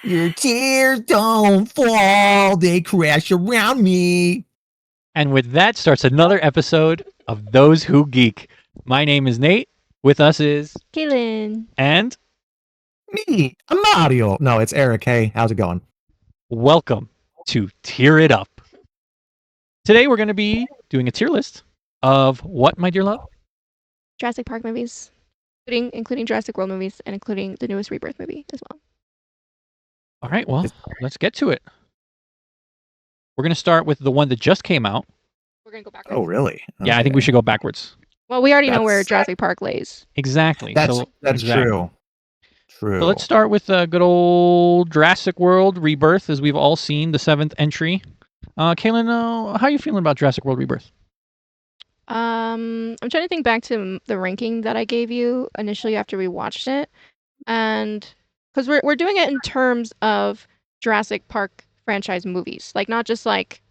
Your tears don't fall, they crash around me. And with that starts another episode of Those Who Geek. My name is Nate. With us is Kaylen. And Me, I'm Mario. No, it's Eric. Hey, how's it going? welcome to Tear It Up. Today we're going to be doing a tier list of what, my dear love? Jurassic Park movies, including Jurassic World movies, and including the newest Rebirth movie as well. All right, well, let's get to it. We're going to start with the one that just came out. We're going to go backwards. Oh, really? Yeah, I think we should go backwards. Well, we already know where Jurassic Park lays. Exactly. That's exactly. true. True. So let's start with good old Jurassic World Rebirth, as we've all seen, the 7th entry. Kaylen, how are you feeling about Jurassic World Rebirth? I'm trying to think back to the ranking that I gave you initially after we watched it, and because we're doing it in terms of Jurassic Park franchise movies, like not just like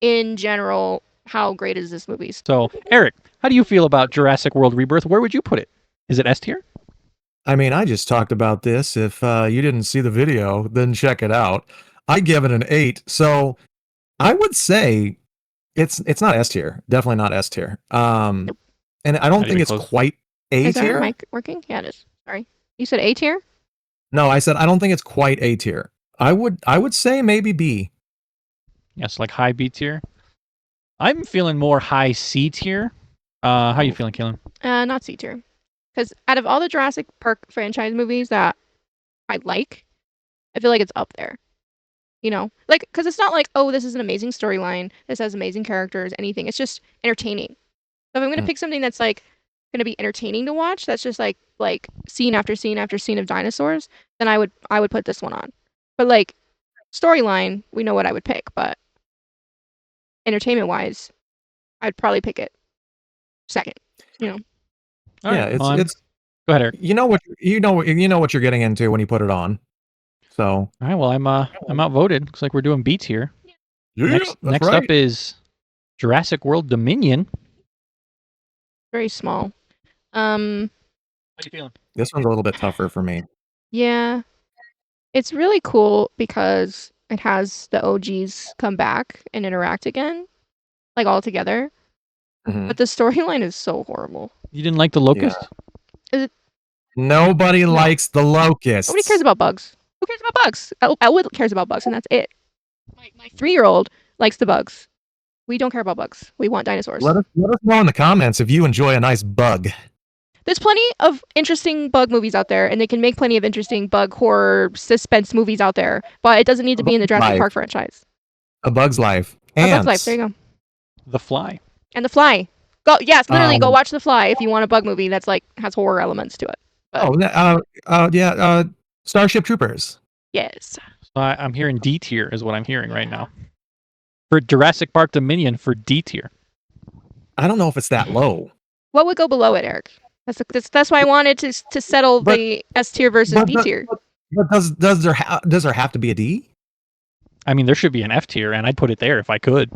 in general, how great is this movie? So, Eric, how do you feel about Jurassic World Rebirth? Where would you put it? Is it S tier? I mean, I just talked about this. If you didn't see the video, then check it out. I give it an 8. So I would say it's not S tier. Definitely not S tier. And I don't think it's quite A tier. Is tier. our mic working? Yeah, it is. Sorry. You said A tier? No, I said I don't think it's quite A tier. I would say maybe B. Yes, like high B tier. I'm feeling more high C tier. How are you feeling, Kaylen? Not C tier. Because out of all the Jurassic Park franchise movies that I like, I feel like it's up there. You know? Like, because it's not like, oh, this is an amazing storyline, this has amazing characters, anything. It's just entertaining. So if I'm going to pick something that's like going to be entertaining to watch, that's just like scene after scene after scene of dinosaurs, then I would put this one on. But like storyline, we know what I would pick, but entertainment wise, I'd probably pick it second, you know. All yeah, right, it's go ahead, Eric. You know what you're getting into when you put it on. So all right, well, I'm outvoted. Looks like we're doing B tier. Yeah, next up is Jurassic World Dominion. Very small. How you feeling? This one's a little bit tougher for me. Yeah. It's really cool because it has the OGs come back and interact again, like all together. But the storyline is so horrible. You didn't like the locust? Yeah. Nobody likes the locust. Nobody cares about bugs. Who cares about bugs? Elwood cares about bugs, and that's it. My 3-year-old likes the bugs. We don't care about bugs. We want dinosaurs. Let us know in the comments if you enjoy a nice bug. There's plenty of interesting bug movies out there, and they can make plenty of interesting bug horror suspense movies out there, but it doesn't need to be in the Jurassic Park franchise. A Bug's Life. A Bug's Life, there you go. The Fly. And The Fly. Go go watch The Fly if you want a bug movie that's like has horror elements to it. But... Starship Troopers. Yes. So I'm hearing D tier is what I'm hearing right now. For Jurassic Park Dominion for D tier. I don't know if it's that low. What would go below it, Eric? That's why I wanted to settle the S tier versus D tier. But does there have to be a D? I mean, there should be an F tier, and I'd put it there if I could.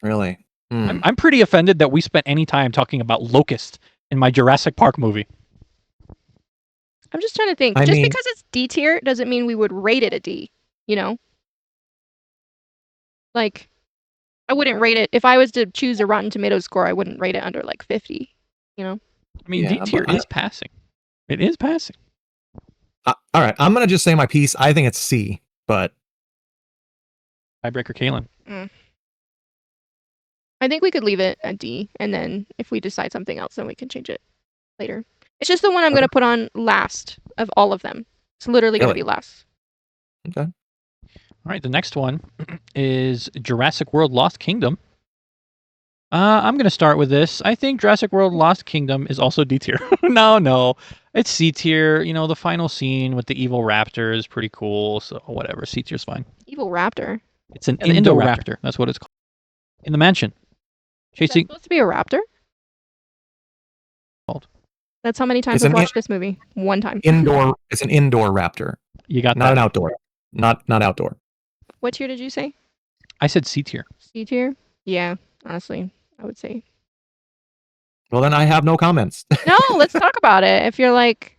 Really? I'm pretty offended that we spent any time talking about locust in my Jurassic Park movie. I'm just trying to think. Because it's D tier doesn't mean we would rate it a D, you know? Like, I wouldn't rate it. If I was to choose a Rotten Tomatoes score, I wouldn't rate it under like 50, you know? I mean, D tier is passing. It is passing. All right, I'm going to just say my piece. I think it's C, but... Tiebreaker Kaylen. I think we could leave it at D, and then if we decide something else, then we can change it later. It's just the one I'm going to put on last of all of them. It's literally going to be last. Okay. All right, the next one is Jurassic World Lost Kingdom. I'm going to start with this. I think Jurassic World Lost Kingdom is also D tier. No. It's C tier. You know, the final scene with the evil raptor is pretty cool, so whatever. C tier's fine. Evil raptor? It's an Indoraptor. That's what it's called. In the mansion. Chasing. Is that supposed to be a raptor? That's how many times I've watched this movie. One time. It's an indoor raptor. You got not that. An outdoor. Not outdoor. What tier did you say? I said C tier. C tier? Yeah, honestly, I would say. Well, then I have no comments. No, let's talk about it. If you're like...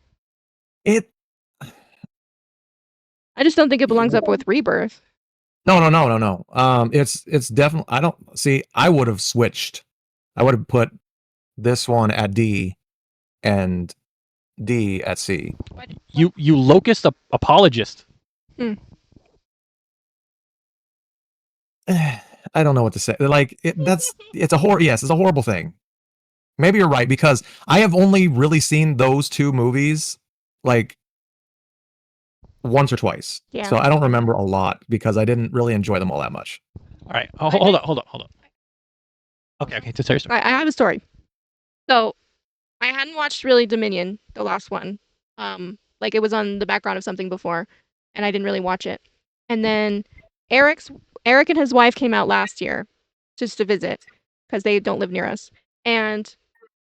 I just don't think it belongs up with Rebirth. No. It's definitely. I don't see. I would have switched. I would have put this one at D and D at C. You locust apologist. I don't know what to say. Like it's a horror. Yes, it's a horrible thing. Maybe you're right because I have only really seen those two movies like once or twice. Yeah. So I don't remember a lot because I didn't really enjoy them all that much. All right. Oh, hold on. Okay. To tell your story. I have a story. So I hadn't watched really Dominion, the last one. Like it was on the background of something before, and I didn't really watch it. And then Eric and his wife came out last year just to visit because they don't live near us. And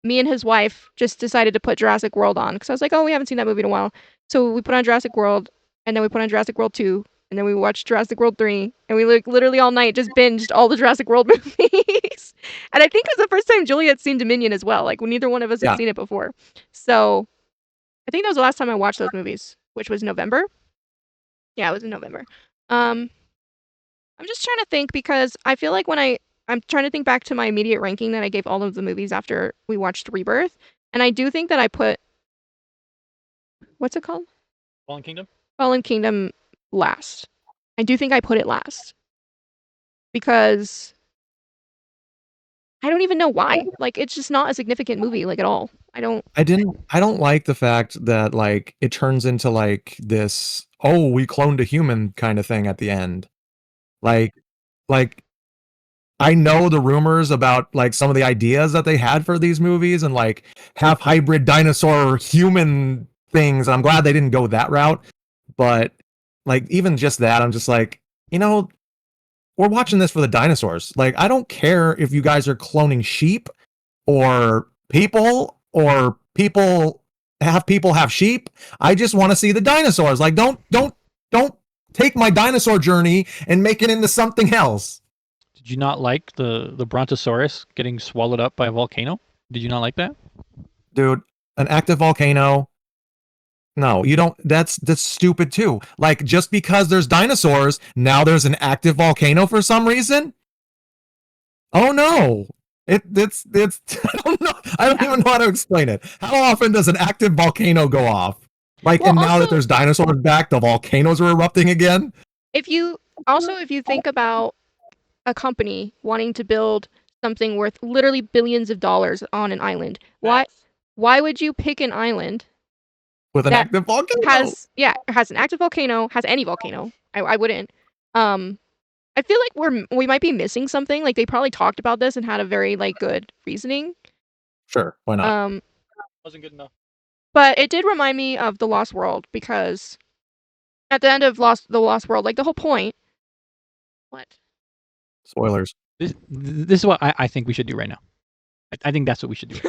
me and his wife just decided to put Jurassic World on because I was like, oh, we haven't seen that movie in a while. So we put on Jurassic World, and then we put on Jurassic World 2, and then we watched Jurassic World 3, and we literally all night just binged all the Jurassic World movies. And I think it was the first time Julia had seen Dominion as well. Like, neither one of us had seen it before. So I think that was the last time I watched those movies, which was November. Yeah, it was in November. I'm just trying to think because I feel like when I'm trying to think back to my immediate ranking that I gave all of the movies after we watched Rebirth, and I do think that I put, what's it called? Fallen Kingdom last. I do think I put it last because I don't even know why. Like, it's just not a significant movie, like, at all. I don't like the fact that like it turns into like this, oh, we cloned a human kind of thing at the end. Like I know the rumors about like some of the ideas that they had for these movies and like half hybrid dinosaur human things. I'm glad they didn't go that route. But like even just that, I'm just like, we're watching this for the dinosaurs. Like, I don't care if you guys are cloning sheep or people have sheep. I just want to see the dinosaurs. Like, don't take my dinosaur journey and make it into something else. Did you not like the Brontosaurus getting swallowed up by a volcano? Did you not like that? Dude, an active volcano. No, you don't. That's stupid too. Like, just because there's dinosaurs, now there's an active volcano for some reason? Oh no. It's I don't know. I don't even know how to explain it. How often does an active volcano go off? Like, well, and now that there's dinosaurs back, the volcanoes are erupting again? If you think about a company wanting to build something worth literally billions of dollars on an island, why would you pick an island with an active volcano? Has an active volcano, has any volcano. I wouldn't. I feel like we might be missing something. Like, they probably talked about this and had a very like good reasoning. Sure, why not? Wasn't good enough. But it did remind me of The Lost World because at the end of The Lost World, like the whole point. What? Spoilers. This is what I think we should do right now. I think that's what we should do.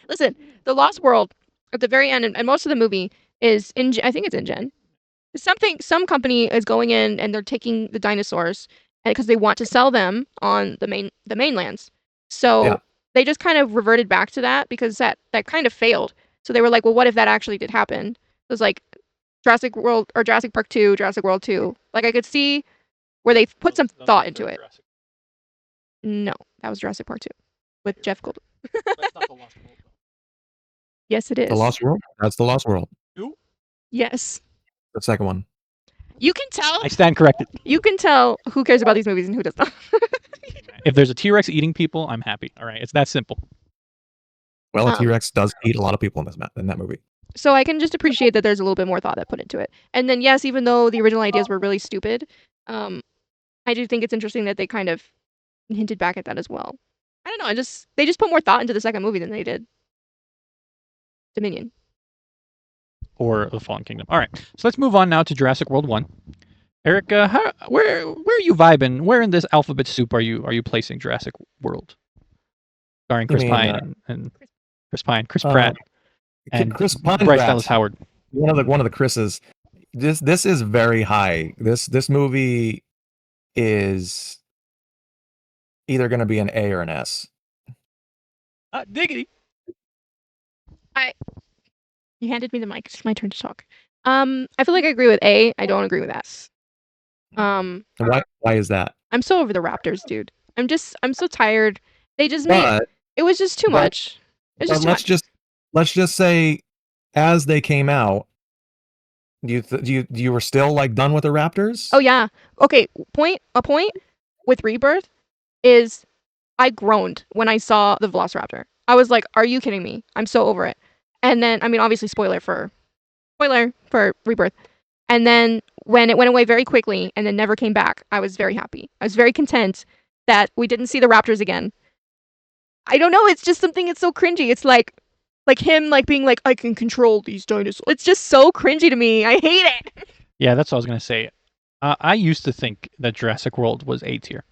Listen, The Lost World at the very end, and most of the movie is I think it's InGen. Some company is going in and they're taking the dinosaurs because they want to sell them on the mainlands. So they just kind of reverted back to that because that kind of failed. So they were like, well, what if that actually did happen? It was like Jurassic World or Jurassic Park 2, Jurassic World 2. Like, I could see where they put some thought into it. No, that was Jurassic Park 2 with Jeff Goldblum. That's not The Lost World. Yes, it is. The Lost World? That's The Lost World. Who? Yes. The second one. You can tell. I stand corrected. You can tell who cares about these movies and who does not. If there's a T-Rex eating people, I'm happy. All right, it's that simple. Well, a T-Rex does eat a lot of people in that movie. So I can just appreciate that there's a little bit more thought that put into it. And then, yes, even though the original ideas were really stupid, I do think it's interesting that they kind of hinted back at that as well. I don't know. They just put more thought into the second movie than they did Dominion. Or The Fallen Kingdom. All right, so let's move on now to Jurassic World 1. Eric, where are you vibing? Where in this alphabet soup are you placing Jurassic World? Starring Chris Pine and Chris Pratt, and Chris Pine, Bryce Dallas Howard. One of the Chris's. This is very high. This movie is either going to be an A or an S. Diggity. You handed me the mic. It's my turn to talk. I feel like I agree with A. I don't agree with S. And why is that? I'm so over the Raptors, dude. I'm so tired. They just made But it was just too but- much. It's but just too much. let's just say, as they came out, you were still like done with the Raptors? Oh yeah. Okay, a point with Rebirth is I groaned when I saw the Velociraptor. I was like, "Are you kidding me? I'm so over it." And then, I mean, obviously, spoiler for Rebirth. And then when it went away very quickly and then never came back, I was very happy. I was very content that we didn't see the Raptors again. I don't know. It's just something. It's so cringy. It's like him like being like, I can control these dinosaurs. It's just so cringy to me. I hate it. Yeah, that's what I was gonna say. I used to think that Jurassic World was A tier,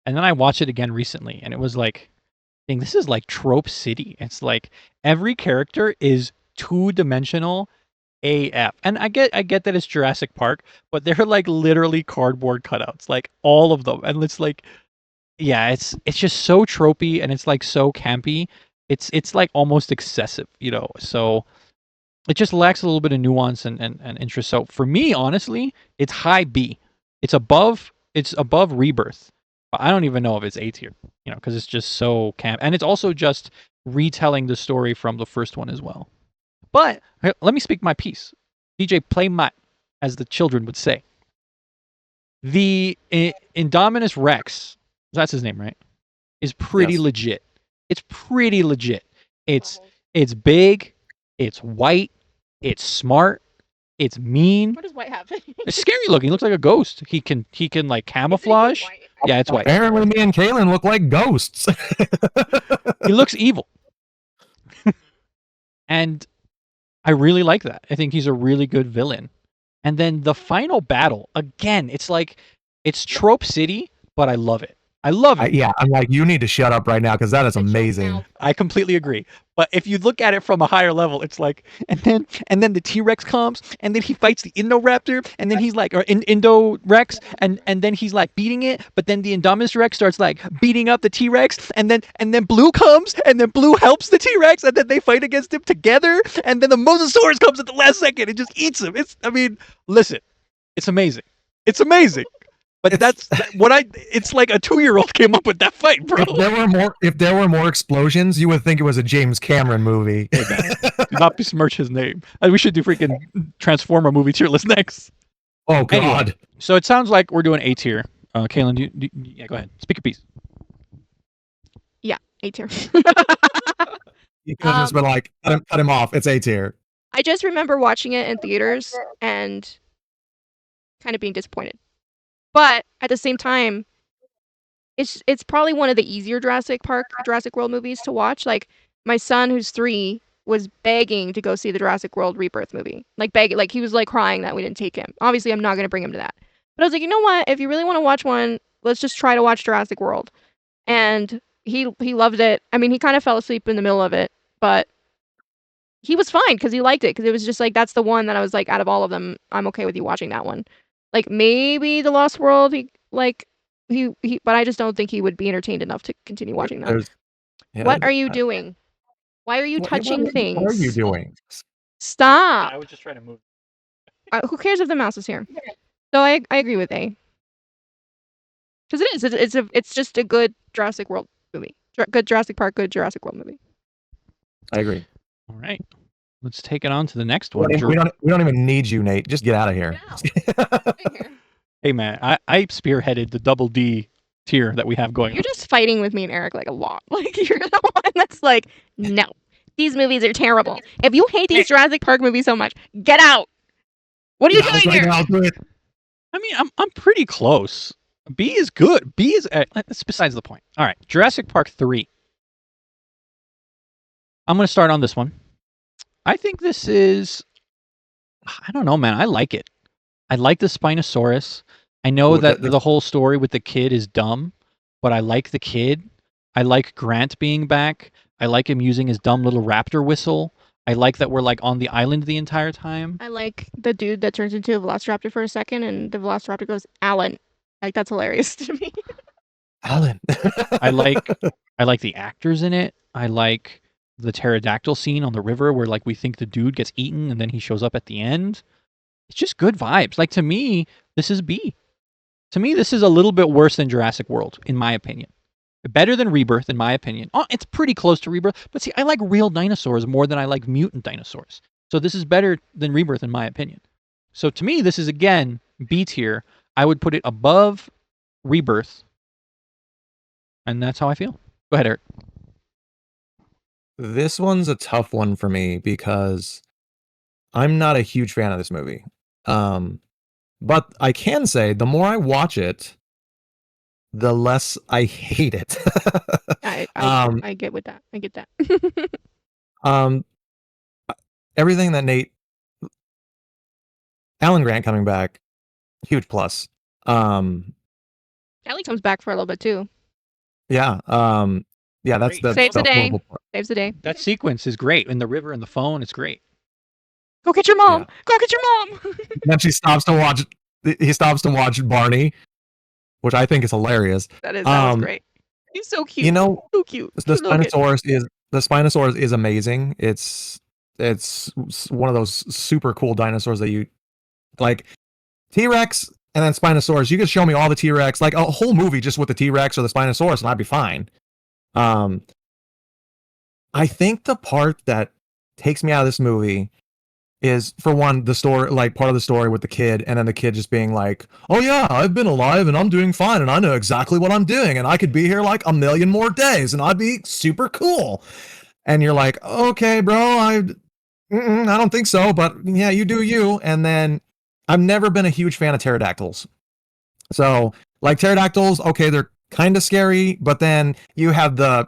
and then I watched it again recently, and it was like, dang, this is like trope city. It's like every character is two-dimensional AF. And I get that it's Jurassic Park, but they're like literally cardboard cutouts, like all of them. And it's like, yeah, it's just so tropey and it's like so campy. It's like almost excessive, you know. So it just lacks a little bit of nuance and interest. So for me, honestly, it's high B. It's above Rebirth. But I don't even know if it's A tier, you know, because it's just so camp. And it's also just retelling the story from the first one as well. But let me speak my piece. DJ, play my, as the children would say. The Indominus Rex, that's his name, right? Is pretty Yes. legit. It's pretty legit. It's big, it's white, it's smart, it's mean. What does white have? It's scary looking. He looks like a ghost. He can like camouflage. Yeah, it's white. Apparently, me and Kaylen look like ghosts. He looks evil. And I really like that. I think he's a really good villain. And then the final battle, again, it's like, it's trope city, but I love it. I love it. Yeah, I'm like, you need to shut up right now because that is Shut amazing. now. I completely agree. But if you look at it from a higher level, it's like, and then the T-Rex comes, and then he fights the Indoraptor, and then he's like, or Indo-Rex, and then he's like beating it, but then the Indominus Rex starts like beating up the T-Rex, and then Blue comes, and then Blue helps the T-Rex, and then they fight against him together, and then the Mosasaurus comes at the last second and just eats him. Listen, it's amazing. It's amazing. But it's like a 2-year-old came up with that fight, bro. If there were more explosions, you would think it was a James Cameron movie. Hey, man, do not besmirch his name. We should do freaking Transformer movie tier list next. Oh God! Anyway, so it sounds like we're doing A tier. Kaylen, yeah, go ahead. Speak a piece. Yeah, A tier. You could have just been like, cut him off. It's A tier. I just remember watching it in theaters and kind of being disappointed. But at the same time, it's probably one of the easier Jurassic World movies to watch. Like my son, who's 3, was begging to go see the Jurassic World Rebirth movie. Like begging, like he was like crying that we didn't take him. Obviously, I'm not gonna bring him to that. But I was like, you know what? If you really want to watch one, let's just try to watch Jurassic World. And he loved it. I mean, he kind of fell asleep in the middle of it, but he was fine because he liked it because it was just like that's the one that I was like, out of all of them, I'm okay with you watching that one. Like maybe the Lost World, but I just don't think he would be entertained enough to continue watching that. What are you doing? Why are you touching things? What are you doing? Stop. I was just trying to move. Who cares if the mouse is here? So I agree with A. Because it is. It's just a good Jurassic World movie. Good Jurassic Park, good Jurassic World movie. I agree. All right, let's take it on to the next one. We don't even need you, Nate. Just get out of here. Hey man, I spearheaded the double D tier that we have going. You're just fighting with me and Eric like a lot. Like you're the one that's like, no, these movies are terrible. If you hate these Jurassic Park movies so much, get out. What are you doing here? I mean, I'm pretty close. B is good. B is that's besides the point. All right, Jurassic Park 3. I'm gonna start on this one. I think this is, I don't know, man. I like it. I like the Spinosaurus. I know that the whole story with the kid is dumb, but I like the kid. I like Grant being back. I like him using his dumb little raptor whistle. I like that we're like on the island the entire time. I like the dude that turns into a Velociraptor for a second and the Velociraptor goes, Alan. Like that's hilarious to me. Alan. I like the actors in it. I like the pterodactyl scene on the river where like we think the dude gets eaten and then he shows up at the end. It's just good vibes. Like, to me, this is B. To me, this is a little bit worse than Jurassic World, in my opinion. Better than Rebirth, in my opinion. Oh, it's pretty close to Rebirth, but see, I like real dinosaurs more than I like mutant dinosaurs. So this is better than Rebirth, in my opinion. So to me, this is, again, B tier. I would put it above Rebirth, and that's how I feel. Go ahead, Eric. This one's a tough one for me because I'm not a huge fan of this movie. But I can say the more I watch it, the less I hate it. I get with that. I get that. um, everything that Alan Grant coming back, huge plus. Kelly comes back for a little bit too. Yeah. Yeah, that's Great. Saves the day. horrible part. Saves the day. That sequence is great. In the river and the phone, it's great. Go get your mom. Yeah. Go get your mom. Then she stops to watch. He stops to watch Barney, which I think is hilarious. that was great. He's so cute. You know, So cute. the Cute little kid. Spinosaurus is amazing. It's one of those super cool dinosaurs that you like. T-Rex and then Spinosaurus. You could show me all the T-Rex, like a whole movie just with the T-Rex or the Spinosaurus, and I'd be fine. I think the part that takes me out of this movie is, for one, the story, like part of the story with the kid, and then the kid just being like, "Oh yeah, I've been alive and I'm doing fine and I know exactly what I'm doing and I could be here like a million more days and I'd be super cool." And you're like, "Okay, bro, I don't think so, but yeah, you do you." And then I've never been a huge fan of pterodactyls. So, like, pterodactyls, okay, they're kind of scary, but then you have the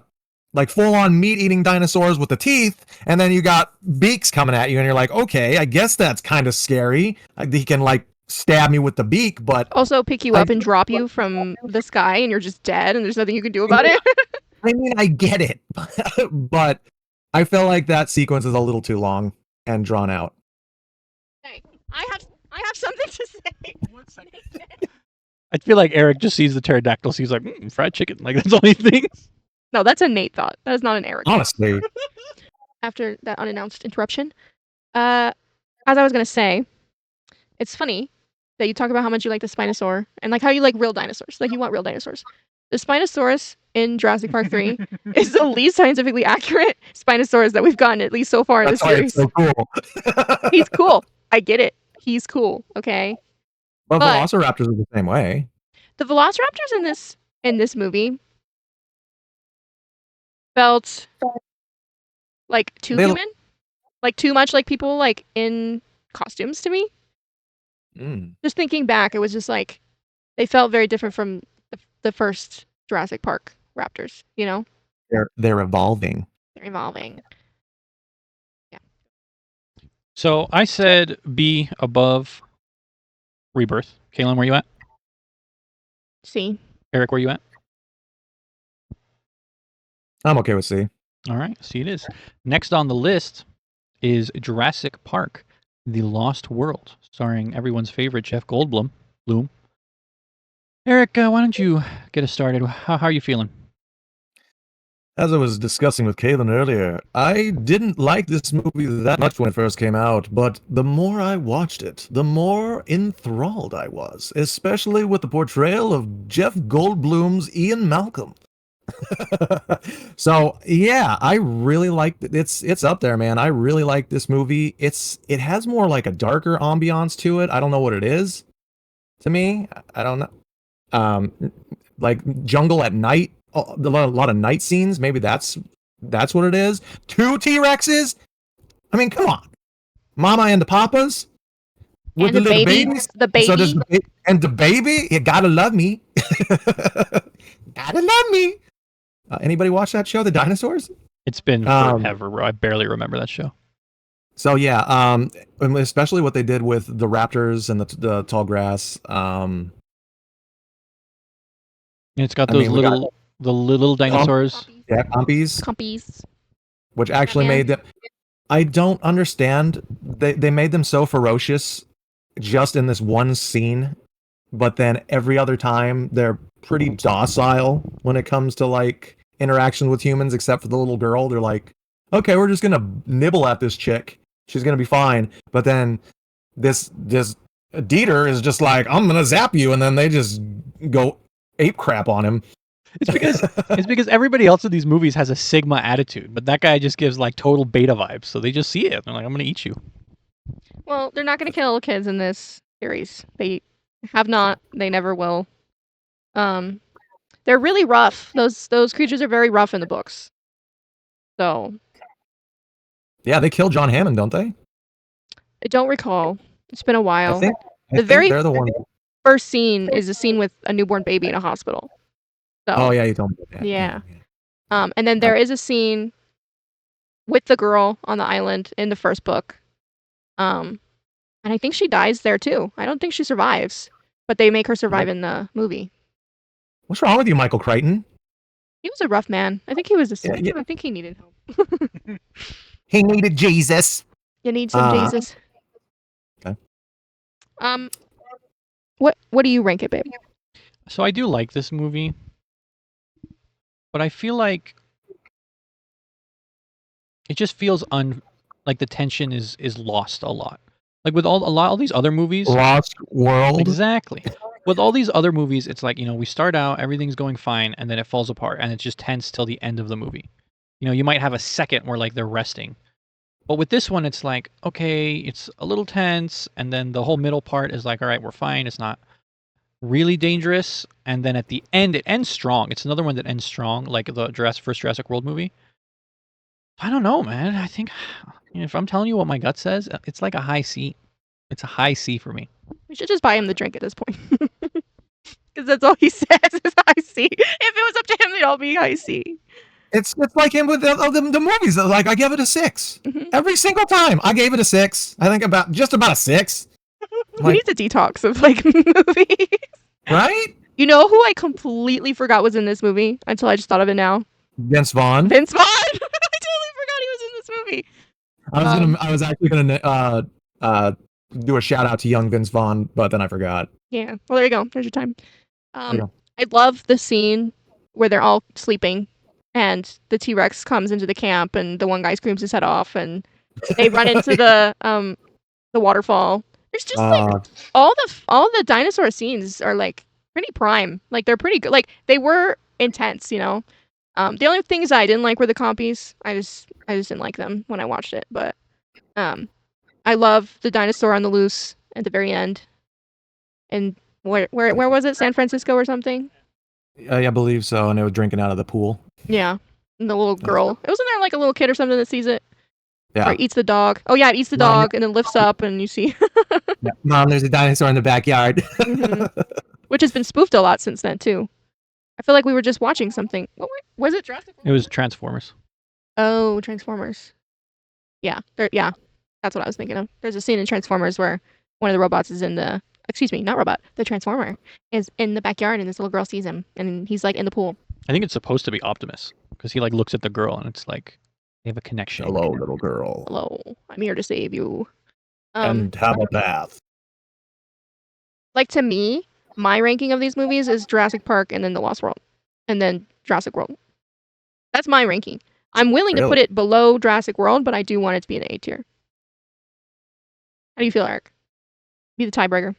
like full-on meat-eating dinosaurs with the teeth, and then you got beaks coming at you, and you're like, okay, I guess that's kind of scary. He can like stab me with the beak, but Also pick you up and drop you from the sky, and you're just dead, and there's nothing you can do about it. I mean, I get it, but I feel like that sequence is a little too long and drawn out. Hey, I have something to say. 1 second. I feel like Eric just sees the pterodactyls. He's like, fried chicken. Like, that's the only thing. No, that's a Nate thought. That is not an Eric. Honestly, After that unannounced interruption, as I was gonna say, it's funny that you talk about how much you like the Spinosaur and like how you like real dinosaurs. Like you want real dinosaurs. The Spinosaurus in Jurassic Park 3 is the least scientifically accurate Spinosaurus that we've gotten, at least so far in that's this why series. it's so cool. He's cool. I get it. He's cool. Okay. But But- Velociraptors are the same way. The Velociraptors in this movie felt like too They- human, like too much like people like in costumes to me. Just thinking back, it was just like they felt very different from the first Jurassic Park raptors. You know, They're evolving. they're evolving. So I said B above Rebirth. Kaylen, where you at? See, Eric, where you at? I'm okay with C. All right, C it is. Next on the list is Jurassic Park, The Lost World, starring everyone's favorite Jeff Goldblum. Eric, why don't you get us started? How are you feeling? As I was discussing with Kaylen earlier, I didn't like this movie that much when it first came out, but the more I watched it, the more enthralled I was, especially with the portrayal of Jeff Goldblum's Ian Malcolm. So yeah, I really like it. It's up there, man. I really like this movie. It has more like a darker ambiance to it. I don't know what it is. To me, I don't know. Like jungle at night. A lot of night scenes. Maybe that's what it is. 2 T-Rexes. I mean, come on, Mama and the Papas with and the the little baby, babies. the baby. So there's and the baby. You gotta love me. Gotta love me. Anybody watch that show, The Dinosaurs? It's been forever, bro. I barely remember that show. So yeah, and especially what they did with the raptors and the tall grass. And it's got I those mean, we got- the little dinosaurs. Yeah, compies, Compies. which actually Batman. made them. I don't understand. They made them so ferocious just in this one scene, but then every other time they're pretty docile when it comes to like interaction with humans, except for the little girl. They're like, okay, we're just gonna nibble at this chick. She's gonna be fine. But then this Dieter is just like, I'm gonna zap you, and then they just go ape crap on him. It's because everybody else in these movies has a Sigma attitude, but that guy just gives like total beta vibes. So they just see it. They're like, I'm gonna eat you. Well, they're not going to kill kids in this series. They have not. They never will. They're really rough. Those creatures are very rough in the books. So Yeah, they kill John Hammond, don't they? I don't recall. It's been a while. I think they're the ones. First scene is a scene with a newborn baby in a hospital. So, Oh yeah, you told me that. Yeah. And then there is a scene with the girl on the island in the first book. And I think she dies there too. I don't think she survives, but they make her survive in the movie. What's wrong with you, Michael Crichton? He was a rough man. I think he was Yeah. I think he needed help. He needed Jesus. You need some Jesus. Okay. What do you rank it, babe? So I do like this movie, but I feel like it just feels like the tension is lost a lot. Like with all these other movies, Lost World. exactly. With all these other movies, it's like, we start out, everything's going fine, and then it falls apart, and it's just tense till the end of the movie. You might have a second where like they're resting. But with this one, it's like, okay, it's a little tense, and then the whole middle part is like, all right, we're fine. It's not really dangerous, and then at the end, it ends strong. It's another one that ends strong, like the first Jurassic World movie. I don't know, man. I think if I'm telling you what my gut says, it's like a high C. It's a high C for me. We should just buy him the drink at this point. Because that's all he says is high C. If it was up to him, they'd all be high C. It's like him with the movies. Like, I give it a 6 every single time. I gave it a 6. I think just about a 6. He needs a detox of like movies. Right? You know who I completely forgot was in this movie until I just thought of it now? Vince Vaughn. Vince Vaughn. I totally forgot he was in this movie. I was actually gonna do a shout out to young Vince Vaughn, but then I forgot. Yeah. Well, there you go. There's your time. There you go. I love the scene where they're all sleeping and the T-Rex comes into the camp and the one guy screams his head off and they run into the waterfall. There's just like all the dinosaur scenes are like pretty prime. Like they're pretty good. Like they were intense, The only things I didn't like were the compies. I just didn't like them when I watched it. But I love the dinosaur on the loose at the very end. And where was it? San Francisco or something? I believe so. And they were drinking out of the pool. Yeah. And the little girl. It wasn't there like a little kid or something that sees it? Yeah. Or eats the dog. Oh yeah, it eats the dog and then lifts up and you see. Yeah. Mom, there's a dinosaur in the backyard. Which has been spoofed a lot since then too. I feel like we were just watching something. Was it Jurassic World? It was Transformers. Oh, Transformers. Yeah, that's what I was thinking of. There's a scene in Transformers where one of the robots is the Transformer is in the backyard and this little girl sees him and he's like in the pool. I think it's supposed to be Optimus because he like looks at the girl and it's like they have a connection. Hello, little girl. Hello, I'm here to save you. And have a bath. Like to me, my ranking of these movies is Jurassic Park and then The Lost World and then Jurassic World. That's my ranking. I'm willing to put it below Jurassic World, but I do want it to be an A tier. How do you feel, Eric? Be the tiebreaker.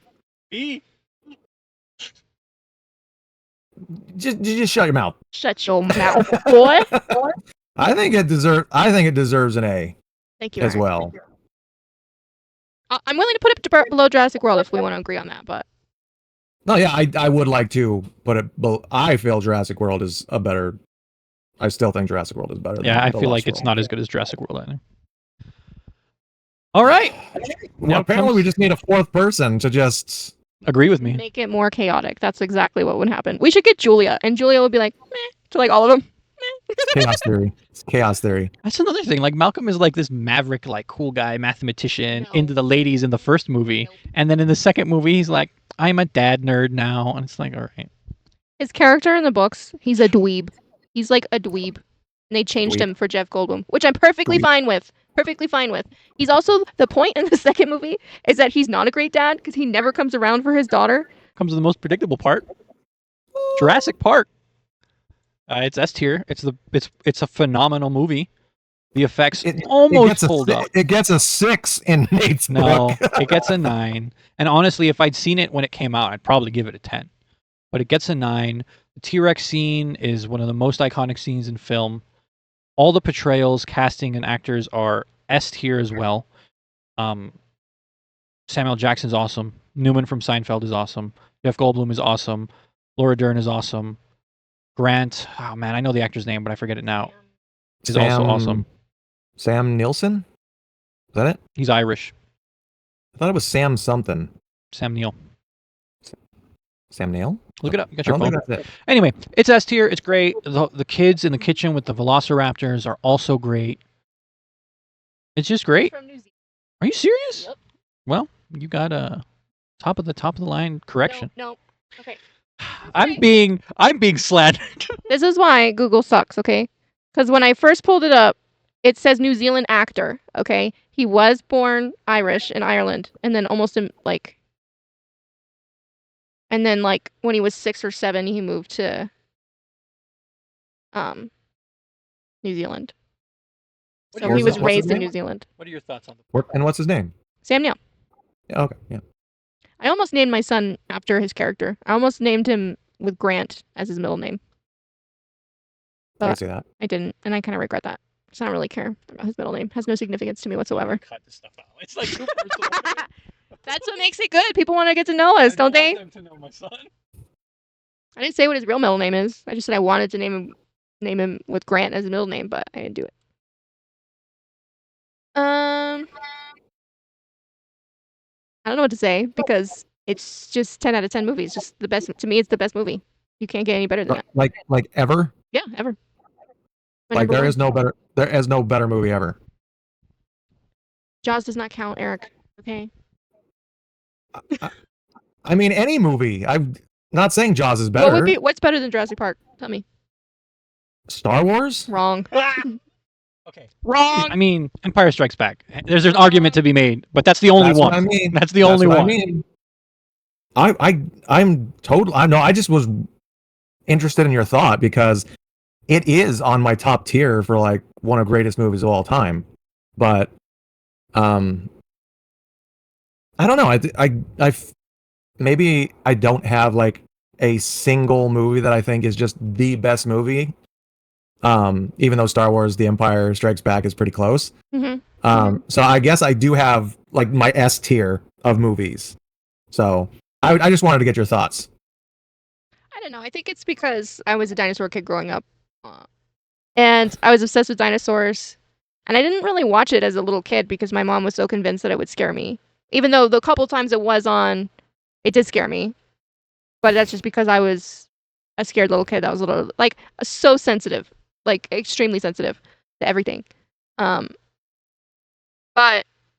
Just shut your mouth. Shut your mouth, boy. I think it deserves an A. Thank you, as Eric. well. I'm willing to put it below Jurassic World if we want to agree on that, but No, yeah, I would like to put it. I feel Jurassic World is a better. I still think Jurassic World is better. Yeah, I feel like it's not as good as Jurassic World either. All right. Well, apparently we just need a fourth person to just agree with me. Make it more chaotic. That's exactly what would happen. We should get Julia, and Julia would be like, meh, to like all of them. It's chaos theory. It's chaos theory. That's another thing. Like Malcolm is like this maverick, like cool guy, mathematician, into the ladies in the first movie, and then in the second movie, he's like, I'm a dad nerd now, and it's like, all right. His character in the books, he's a dweeb. He's like a dweeb, and they changed him for Jeff Goldblum, which I'm perfectly fine with. Perfectly fine with. He's also the point in the second movie is that he's not a great dad because he never comes around for his daughter. Comes to the most predictable part. Jurassic Park. It's S tier. It's a phenomenal movie. The effects It almost gets a hold up. it gets a 6 in Nate's No, book. it gets a 9. And honestly, if I'd seen it when it came out, I'd probably give it a 10. But it gets a 9. The T-Rex scene is one of the most iconic scenes in film. All the portrayals, casting, and actors are S tier as well. Samuel Jackson's awesome. Newman from Seinfeld is awesome. Jeff Goldblum is awesome. Laura Dern is awesome. Grant, oh man, I know the actor's name, but I forget it now. Is also awesome. Sam Nielsen? Is that it? He's Irish. I thought it was Sam something. Sam Neill. Sam Neill? Look it up. You got I your don't phone. think that's it. Anyway, it's S tier. It's great. The kids in the kitchen with the velociraptors are also great. It's just great. From New Zealand. Are you serious? Yep. Well, you got a top of the line correction. No. Okay. I'm being slandered. This is why Google sucks, okay? Because when I first pulled it up, it says New Zealand actor, okay? He was born Irish in Ireland, and then when he was 6 or 7, he moved to New Zealand. What So are he your was thoughts? raised in New Zealand. What are your thoughts on the And what's his name? Sam Neill. Yeah, okay, yeah. I almost named my son after his character. I almost named him with Grant as his middle name. I can But see that. I didn't, and I kind of regret that. So I don't really care about his middle name. It has no significance to me whatsoever. Cut this stuff out. It's like too personal. That's what makes it good. People want to get to know us, don't they? I want them to know my son. I didn't say what his real middle name is. I just said I wanted to name him with Grant as a middle name, but I didn't do it. I don't know what to say because it's just 10 out of 10 movies. Just the best to me. It's the best movie. You can't get any better than that. Like ever? Yeah, ever. My Like number there one. is no better. There is no better movie ever. Jaws does not count, Eric. Okay. I mean, any movie. I'm not saying Jaws is better. What's better than Jurassic Park? Tell me. Star Wars? Wrong. Okay. Wrong. I mean, Empire Strikes Back. There's an argument to be made, but that's the only That's one. what I mean. That's the only what one. I mean. I'm totally. I know. I just was interested in your thought because it is on my top tier for like one of the greatest movies of all time. But I don't know. Maybe I don't have like a single movie that I think is just the best movie. Even though Star Wars: The Empire Strikes Back is pretty close. Mm-hmm. So I guess I do have like my S tier of movies. So I just wanted to get your thoughts. I don't know. I think it's because I was a dinosaur kid growing up. And I was obsessed with dinosaurs. And I didn't really watch it as a little kid because my mom was so convinced that it would scare me. Even though the couple times it was on, it did scare me. But that's just because I was a scared little kid that was so sensitive. Like, extremely sensitive to everything. But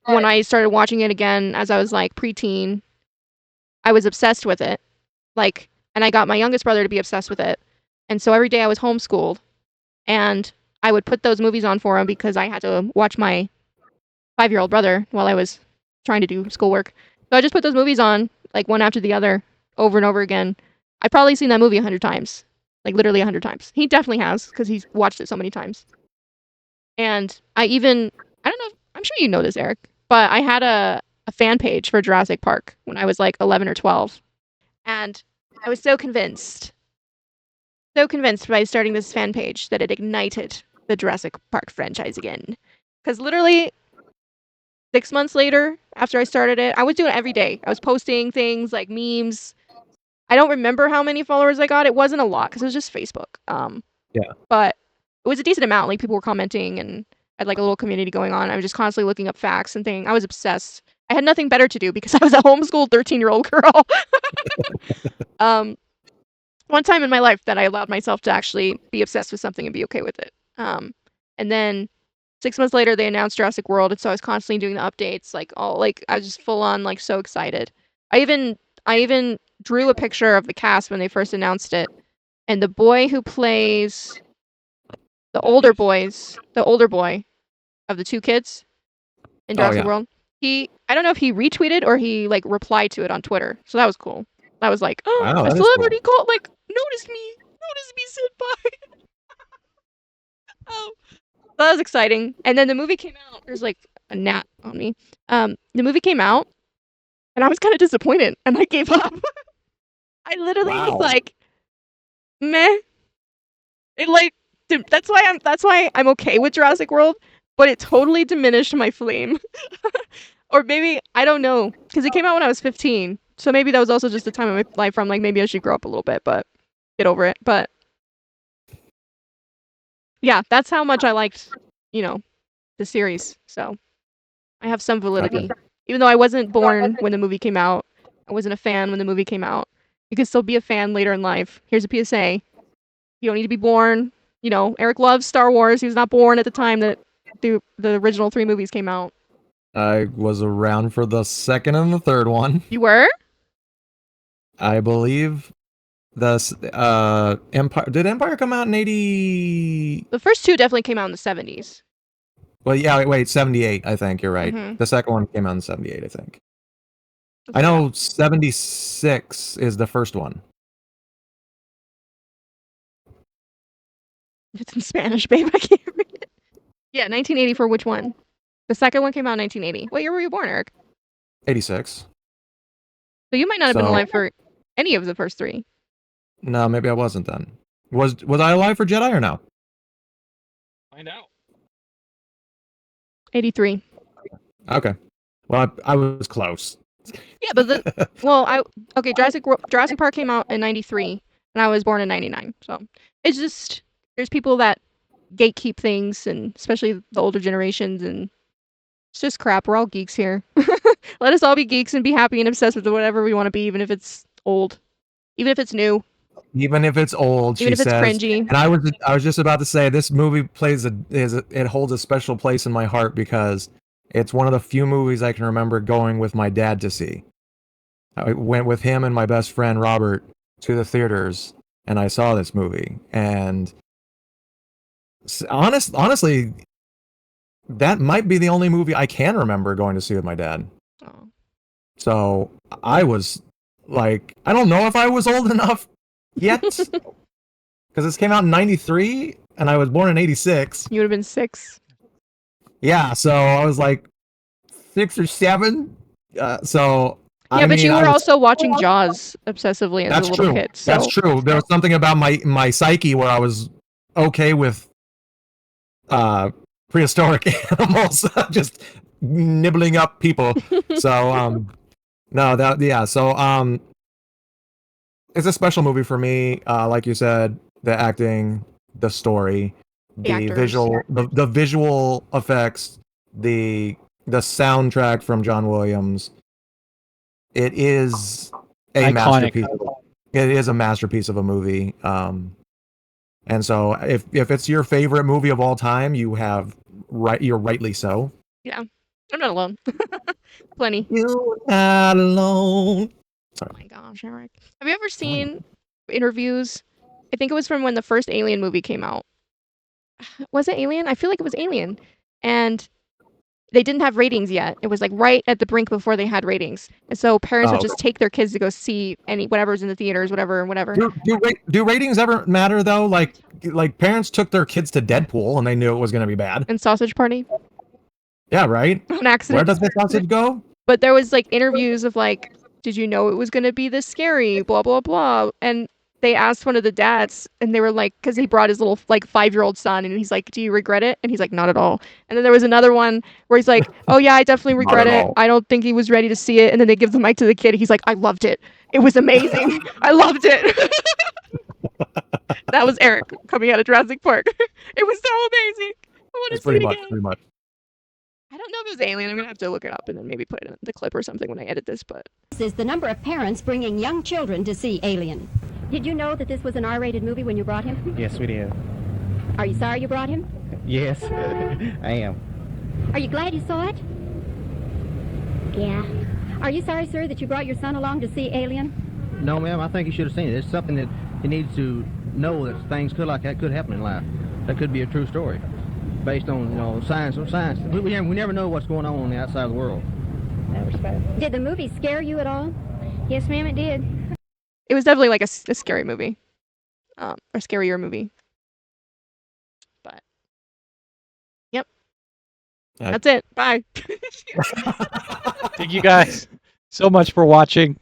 when I started watching it again as I was, like, preteen, I was obsessed with it. Like, and I got my youngest brother to be obsessed with it. And so every day I was homeschooled. And I would put those movies on for him because I had to watch my 5-year-old brother while I was trying to do schoolwork. So I just put those movies on, like, one after the other, over and over again. I've probably seen that movie 100 times. Like, literally 100 times. He definitely has, because he's watched it so many times. And I don't know, I'm sure you know this, Eric, but I had a fan page for Jurassic Park when I was, like, 11 or 12. And I was so convinced by starting this fan page that it ignited the Jurassic Park franchise again. Because literally 6 months later, after I started it, I was doing it every day. I was posting things like memes. I don't remember how many followers I got. It wasn't a lot because it was just Facebook. Yeah. But it was a decent amount. Like, people were commenting and I had like a little community going on. I was just constantly looking up facts and things. I was obsessed. I had nothing better to do because I was a homeschooled 13-year-old girl. One time in my life that I allowed myself to actually be obsessed with something and be okay with it. And then 6 months later, they announced Jurassic World, and so I was constantly doing the updates. I was just full on so excited. I even drew a picture of the cast when they first announced it, and the boy who plays the older boy of the 2 kids in Jurassic World. I don't know if he retweeted or he replied to it on Twitter, so that was cool. I was like, oh, Wow, a that is celebrity called, noticed me, senpai. Oh, that was exciting. And then the movie came out. There's like a gnat on me. The movie came out, and I was kind of disappointed, and I gave up. I literally Wow. was like, meh. It like that's why I'm okay with Jurassic World, but it totally diminished my flame. Or maybe I don't know, because it came out when I was 15, so maybe that was also just a time of my life where I'm like, maybe I should grow up a little bit, but get over it. But yeah, that's how much I liked, the series. So I have some validity, even though I wasn't born when the movie came out. I wasn't a fan when the movie came out. You can still be a fan later in life. Here's a PSA: you don't need to be born. Eric loves Star Wars. He was not born at the time that the original 3 movies came out. I was around for the second and the third one. You were? I believe the Empire. Did Empire come out in 80? The first 2 definitely came out in the 70s. Well, yeah, wait, 78, I think. You're right. Mhm. The second one came out in 78, I think. I know 76 is the first one. It's in Spanish, babe. I can't read it. Yeah, 1980 for which one? The second one came out in 1980. What year were you born, Eric? 86. So you might not have been So- alive for any of the first 3. No, maybe I wasn't then. Was I alive for Jedi or no? Find out. 83. Okay. Well, I was close. Yeah, but Jurassic Park came out in 93, and I was born in 99. So it's just, there's people that gatekeep things, and especially the older generations, and it's just crap. We're all geeks here. Let us all be geeks and be happy and obsessed with whatever we want to be, even if it's old, even if it's new, Even if it's old, even she if it's says. cringy. And I was just about to say this movie it holds a special place in my heart because it's one of the few movies I can remember going with my dad to see. I went with him and my best friend Robert to the theaters, and I saw this movie. And honestly, that might be the only movie I can remember going to see with my dad. Oh. So I was like, I don't know if I was old enough yet, because this came out in 93 and I was born in 86. You would have been 6. Yeah, so I was like 6 or 7. So Yeah, but you were also watching Jaws obsessively as That's a little true. kid. So That's true. There was something about my psyche where I was okay with prehistoric animals just nibbling up people. So it's a special movie for me. Like you said, the acting, the story, the actors. the visual effects, the soundtrack from John Williams. It is a Iconic. masterpiece. It is a masterpiece of a movie. And so if it's your favorite movie of all time, you're rightly so. I'm not alone. Plenty. You're not alone. Oh my gosh, Eric. Have you ever seen interviews? I think it was from when the first Alien movie came out. Was it Alien? I feel like it was Alien. And they didn't have ratings yet. It was like right at the brink before they had ratings. And so parents would just take their kids to go see whatever's in the theaters, whatever. Do ratings ever matter though? Like parents took their kids to Deadpool and they knew it was going to be bad. And Sausage Party Yeah, right. on accident. Where does the sausage go? But there was like interviews of like, did you know it was going to be this scary? Blah, blah, blah. And they asked one of the dads, and they were like, because he brought his little like 5-year-old son, and he's like, do you regret it? And he's like, not at all. And then there was another one where he's like, oh yeah, I definitely regret it. all. I don't think he was ready to see it. And then they give the mic to the kid. He's like, I loved it. It was amazing. I loved it. That was Eric coming out of Jurassic Park. It was so amazing. I want to It's see it pretty much, again. pretty much. I don't know if it was Alien. I'm gonna have to look it up and then maybe put it in the clip or something when I edit this. But This is the number of parents bringing young children to see Alien. Did you know that this was an R-rated movie when you brought him? Yes, we did. Are you sorry you brought him? Yes, I am. Are you glad you saw it? Yeah. Are you sorry, sir, that you brought your son along to see Alien? No, ma'am, I think you should have seen it. It's something that he needs to know that things like that could happen in life. That could be a true story, based on science. We never know what's going on the outside of the world. Did the movie scare you at all? Yes, ma'am, it did. it was definitely like a scary movie, or scarier movie. That's it. Bye. Thank you guys so much for watching.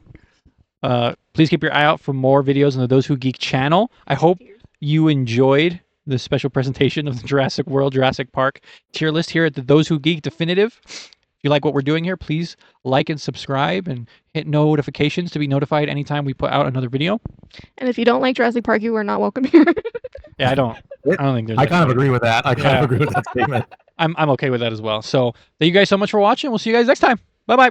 Please keep your eye out for more videos on the Those Who Geek channel. I hope you enjoyed this special presentation of the Jurassic World, Jurassic Park tier list here at the Those Who Geek Definitive. If you like what we're doing here, please like and subscribe and hit notifications to be notified anytime we put out another video. And if you don't like Jurassic Park, you are not welcome here. Yeah, I don't think there's. I kind of agree with that. I kind of agree with that statement. I'm okay with that as well. So thank you guys so much for watching. We'll see you guys next time. Bye bye.